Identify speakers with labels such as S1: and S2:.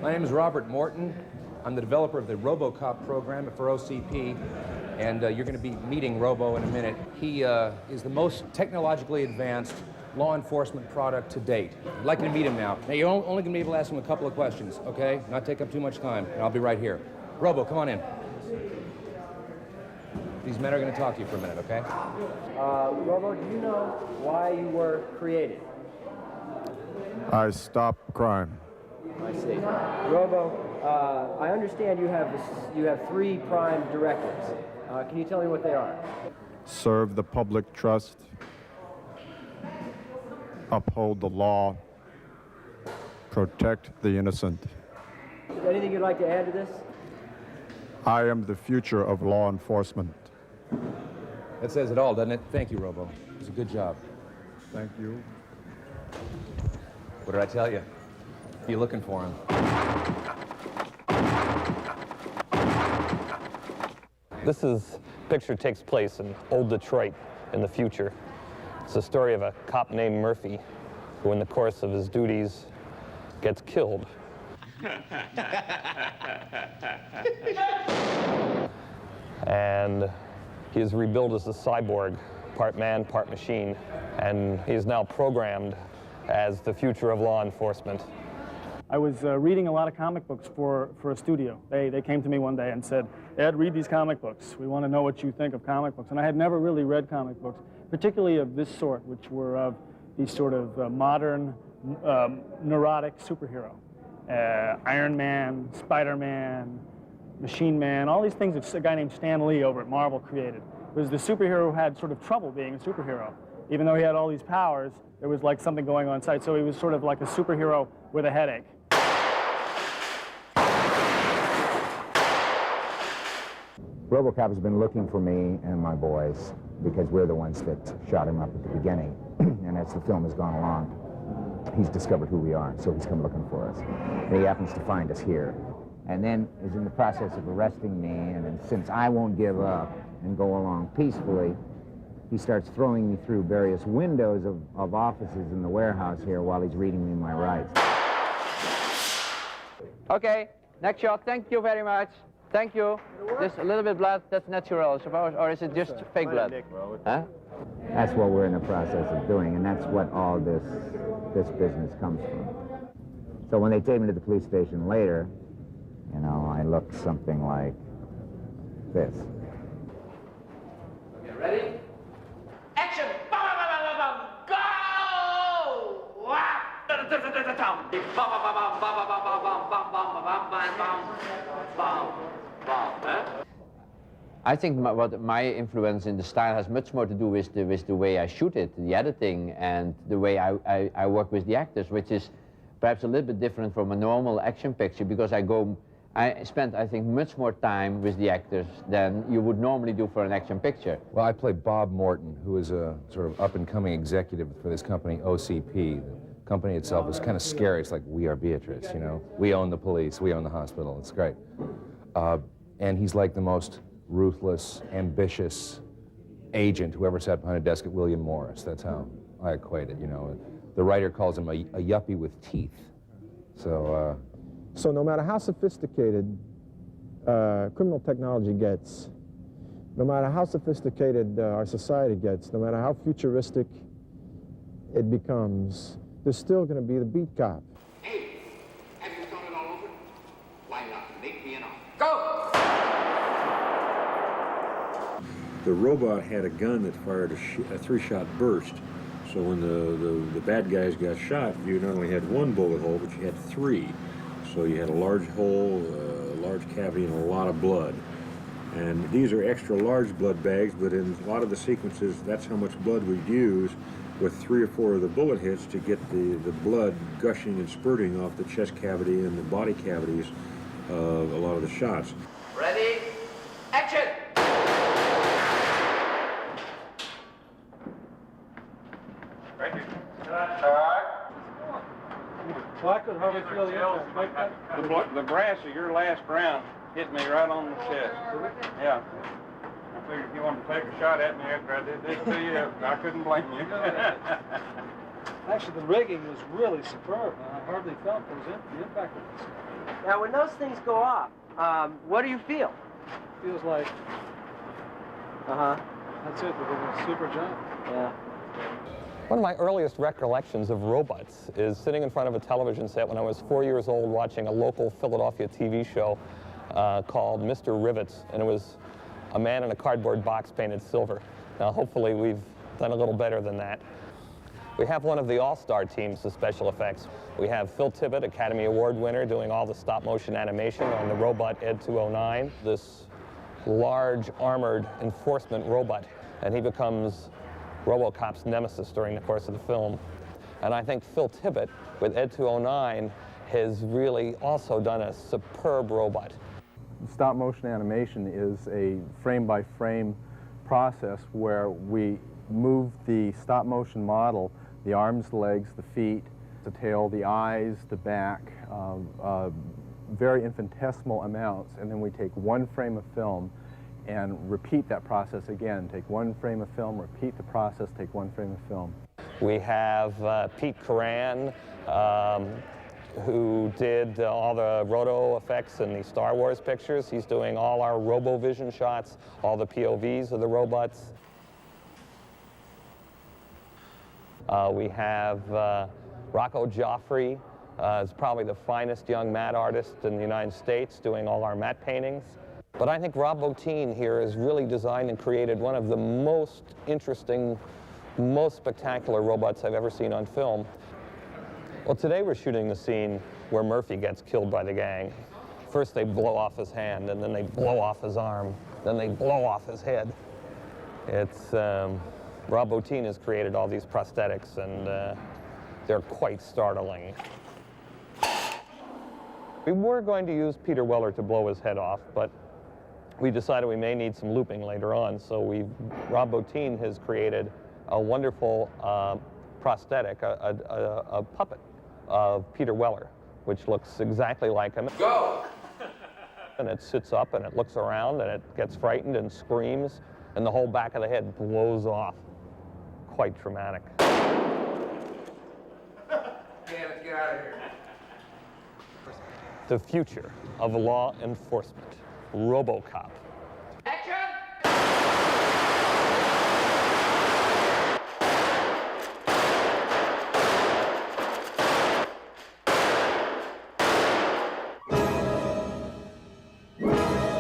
S1: My name is Robert Morton. I'm the developer of the RoboCop program for OCP, and you're going to be meeting Robo in a minute. He is the most technologically advanced law enforcement product to date. I'd like you to meet him now. Now, you're only going to be able to ask him a couple of questions, okay? Not take up too much time, and I'll be right here. Robo, come on in. These men are going to talk to you for a minute, okay?
S2: Robo, do you know why you were created?
S3: I stopped crime.
S2: I see. Robo, I understand you have 3 prime directives. Can you tell me what they are?
S3: Serve the public trust. Uphold the law. Protect the innocent.
S2: Anything you'd like to add to this?
S3: I am the future of law enforcement.
S1: That says it all, doesn't it? Thank you, Robo. It was a good job.
S3: Thank you.
S1: What did I tell you? Be looking for him.
S4: This picture takes place in old Detroit in the future. It's the story of a cop named Murphy who in the course of his duties gets killed. And he is rebuilt as a cyborg, part man, part machine, and he is now programmed as the future of law enforcement.
S5: I was reading a lot of comic books for a studio. They came to me one day and said, Ed, read these comic books. We want to know what you think of comic books. And I had never really read comic books, particularly of this sort, which were of these sort of modern, neurotic superhero. Iron Man, Spider-Man, Machine Man, all these things that a guy named Stan Lee over at Marvel created. It was the superhero who had sort of trouble being a superhero. Even though he had all these powers, there was like something going on inside. So he was sort of like a superhero with a headache.
S6: RoboCop has been looking for me and my boys because we're the ones that shot him up at the beginning. And as the film has gone along, he's discovered who we are, so he's come looking for us. And he happens to find us here. And then is in the process of arresting me, and then since I won't give up and go along peacefully, he starts throwing me through various windows of offices in the warehouse here while he's reading me my rights.
S7: Okay, next shot. Thank you very much. Thank you. Just a little bit blood, that's natural, I suppose, or is it just fake blood? Huh?
S6: That's what we're in the process of doing, and that's what all this business comes from. So when they take me to the police station later, you know, I look something like this.
S7: Okay, ready? Action! I think what my influence in the style has much more to do with the way I shoot it, the editing, and the way I work with the actors, which is perhaps a little bit different from a normal action picture, because I spent, I think, much more time with the actors than you would normally do for an action picture.
S1: Well, I play Bob Morton, who is a sort of up-and-coming executive for this company, OCP. The company itself is kind of scary. It's like, we are Beatrice, you know? We own the police, we own the hospital. It's great. And he's like the most ruthless, ambitious agent who ever sat behind a desk at William Morris. That's how I equate it, you know? The writer calls him a yuppie with teeth. So
S8: no matter how sophisticated criminal technology gets, no matter how sophisticated our society gets, no matter how futuristic it becomes, there's still going to be the beat cop.
S9: Hey, have you thought it all over? Why not? Make me an offer.
S7: Go!
S10: The robot had a gun that fired a 3-shot burst. So when the bad guys got shot, you not only had 1 bullet hole, but you had 3. So you had a large hole, a large cavity, and a lot of blood. And these are extra large blood bags, but in a lot of the sequences, that's how much blood we'd use with 3 or 4 of the bullet hits to get the blood gushing and spurting off the chest cavity and the body cavities of a lot of the shots.
S7: Ready? Action!
S9: Right here.
S5: Well, I could hardly feel the impact.
S11: The brass of your last round hit me right on the chest. Yeah. I figured if you wanted to take a shot at me after I did this to you, I couldn't blame you.
S5: Actually, the rigging was really superb. I hardly felt the impact of this.
S2: Now, when those things go off, what do you feel?
S5: Feels like, that's it, we're doing a super jump.
S2: Yeah.
S4: One of my earliest recollections of robots is sitting in front of a television set when I was 4 years old watching a local Philadelphia TV show called Mr. Rivets, and it was a man in a cardboard box painted silver. Now, hopefully we've done a little better than that. We have one of the all-star teams of special effects. We have Phil Tippett, Academy Award winner, doing all the stop-motion animation on the robot Ed 209, this large armored enforcement robot, and he becomes RoboCop's nemesis during the course of the film. And I think Phil Tippett, with Ed 209, has really also done a superb robot.
S12: Stop motion animation is a frame-by-frame process where we move the stop motion model, the arms, the legs, the feet, the tail, the eyes, the back, very infinitesimal amounts, and then we take one frame of film and repeat that process again. Take one frame of film, repeat the process, take one frame of film.
S4: We have Pete Coran, who did all the roto effects in the Star Wars pictures. He's doing all our RoboVision shots, all the POVs of the robots. We have Rocco Joffrey, is probably the finest young matte artist in the United States, doing all our matte paintings. But I think Rob Bottin here has really designed and created one of the most interesting, most spectacular robots I've ever seen on film. Well, today we're shooting the scene where Murphy gets killed by the gang. First they blow off his hand, and then they blow off his arm, then they blow off his head. It's, Rob Bottin has created all these prosthetics, and they're quite startling. We were going to use Peter Weller to blow his head off, but we decided we may need some looping later on, so Rob Bottin has created a wonderful prosthetic, a puppet of Peter Weller, which looks exactly like him.
S9: Go!
S4: And it sits up and it looks around and it gets frightened and screams, and the whole back of the head blows off. Quite traumatic.
S9: Yeah, let's get out of here.
S4: The future of law enforcement, RoboCop.